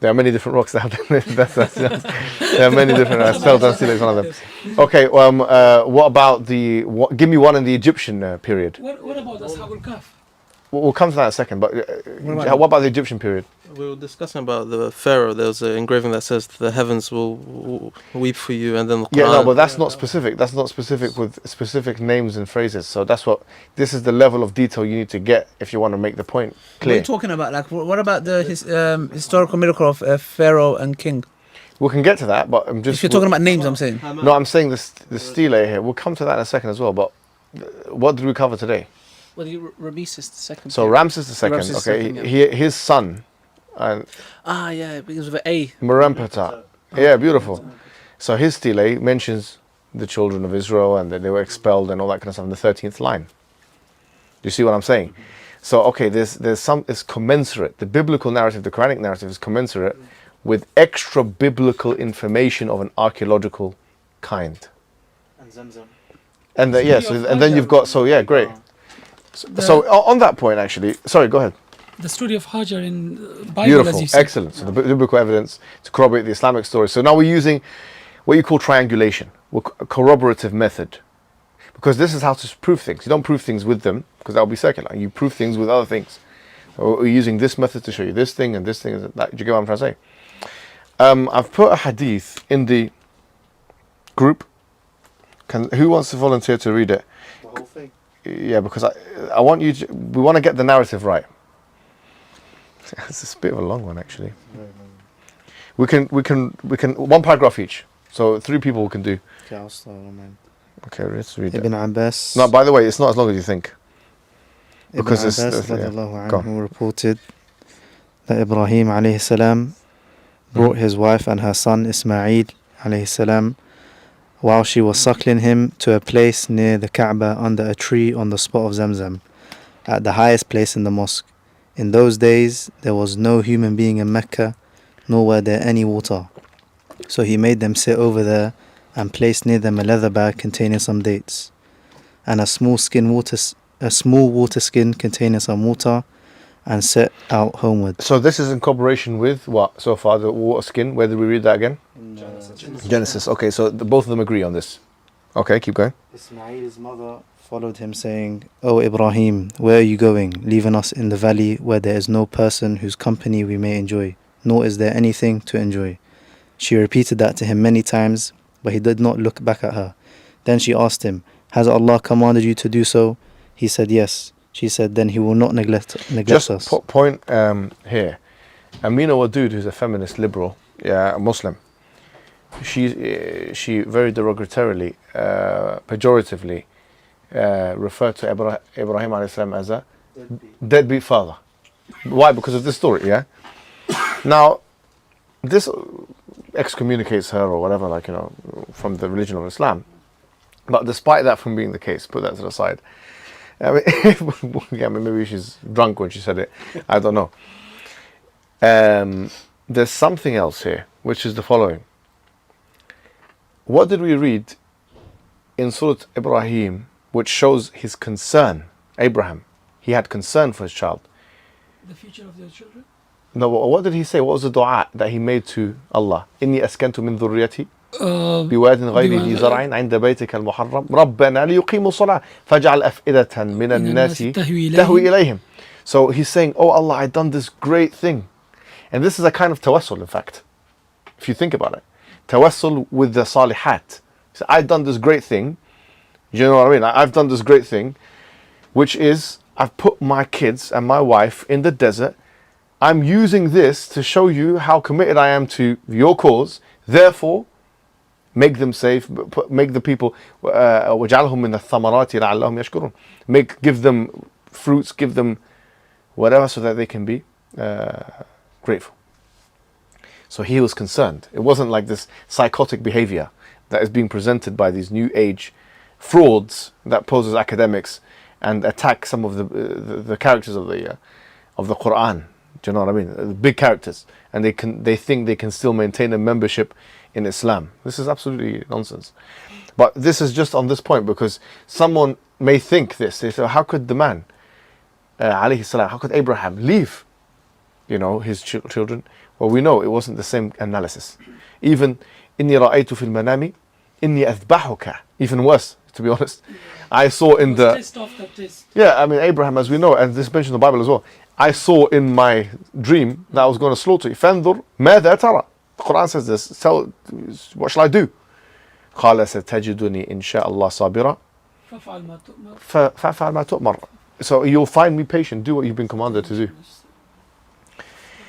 There are many different rocks that have there are many different Stela is one of them. Okay, what about give me one in the Egyptian period. What about Ashabul Kahf? We'll come to that in a second, but what about the Egyptian period? We were discussing about the Pharaoh. There was an engraving that says the heavens will weep for you, and then the Quran. Yeah, no, but that's not specific. That's not specific with specific names and phrases. So this is the level of detail you need to get if you want to make the point clear. What are you talking about? Like, what about the historical miracle of Pharaoh and King? We can get to that, but I'm just... If you're talking about names, I'm saying. No, I'm saying the stele here. We'll come to that in a second as well, but what did we cover today? Well, Ramesses II. So Ramses II, his son... yeah, because of an A. Merempeta. Yeah, beautiful. So his stele mentions the children of Israel and that they were expelled and all that kind of stuff in the 13th line. Do you see what I'm saying? So, okay, it's commensurate. The biblical narrative, the Quranic narrative is commensurate with extra biblical information of an archaeological kind. And Zamzam. And then you've got, great. So on that point, actually, sorry, go ahead. The story of Hajar in the Bible, beautiful, as you said. excellent. So the biblical evidence to corroborate the Islamic story. So now we're using what you call triangulation, a corroborative method. Because this is how to prove things. You don't prove things with them, because that will be circular. You prove things with other things. So we're using this method to show you this thing and this thing. And that. Do you get what I'm trying to say? I've put a hadith in the group. Who wants to volunteer to read it? The whole thing. Yeah, because I want you to, we want to get the narrative right. It's a bit of a long one, actually. We can one paragraph each. So 3 people can do. Okay, I'll start, man. Okay, let's read Ibn it. Abbas. No, by the way, it's not as long as you think. Because Ibn Abbas anhu reported that Ibrahim alayhi salam brought his wife and her son Ismail alayhi salam while she was suckling him to a place near the Kaaba under a tree on the spot of Zamzam, at the highest place in the mosque. In those days there was no human being in Mecca, nor were there any water. So he made them sit over there and placed near them a leather bag containing some dates, and a small water skin containing some water, and set out homeward. So this is in corroboration with what so far? The water skin. Where did we read that again? Genesis. Okay, so both of them agree on this. Okay, keep going. Ismail's mother followed him, saying, "O Ibrahim, where are you going, leaving us in the valley where there is no person whose company we may enjoy, nor is there anything to enjoy?" She repeated that to him many times, but he did not look back at her. Then she asked him, "Has Allah commanded you to do so?" He said, "Yes." She said, "Then he will not neglect Just us." Point here. Amina Wadud, who's a feminist liberal, a Muslim, she very derogatorily, pejoratively, referred to Ibrahim a.s. as a deadbeat father. Why? Because of this story, yeah? Now, this excommunicates her or whatever, from the religion of Islam. But despite that from being the case, put that to the side. I mean, maybe she's drunk when she said it. I don't know. There's something else here, which is the following. What did we read in Surah Ibrahim, which shows his concern? Abraham, he had concern for his child. The future of their children? No, what did he say? What was the dua that he made to Allah? إني أسكنت من ذريتي بواد غير ذي زرع عند بيتك المحرم ربنا ليقيموا الصلاة فاجعل أفئدة من الناس تهوي إليهم. So he's saying, "Oh Allah, I done this great thing," and this is a kind of tawassul, in fact, if you think about it. Tawassul with the salihat. So I've done this great thing. You know what I mean? I've done this great thing, which is I've put my kids and my wife in the desert. I'm using this to show you how committed I am to your cause. Therefore, make them safe. Make the people وَجَعَلْهُم مِّنَ الثَّمَرَاتِ لَعَلَّهُمْ يَشْكُرُونَ. Give them fruits, give them whatever, so that they can be grateful. So he was concerned. It wasn't like this psychotic behavior that is being presented by these new age frauds that pose as academics and attack some of the characters of the Quran. Do you know what I mean? The big characters, and they think they can still maintain a membership in Islam. This is absolutely nonsense. But this is just on this point because someone may think this. They say, how could the man, alayhi salam, how could Abraham leave you know, his children. Well, we know it wasn't the same analysis. Even إني رأيت في المنام إني أذبحك. Even worse, to be honest. I saw in the Test after test. yeah, I mean Abraham, as we know, and this mentioned in the Bible as well. I saw in my dream that I was going to slaughter you. فانظر ماذا ترى. The Quran says this. Tell, what shall I do? قال ستجدني إن شاء الله صابرا فافعل ما تؤمر. فافعل ما تؤمر. So you'll find me patient. Do what you've been commanded to do.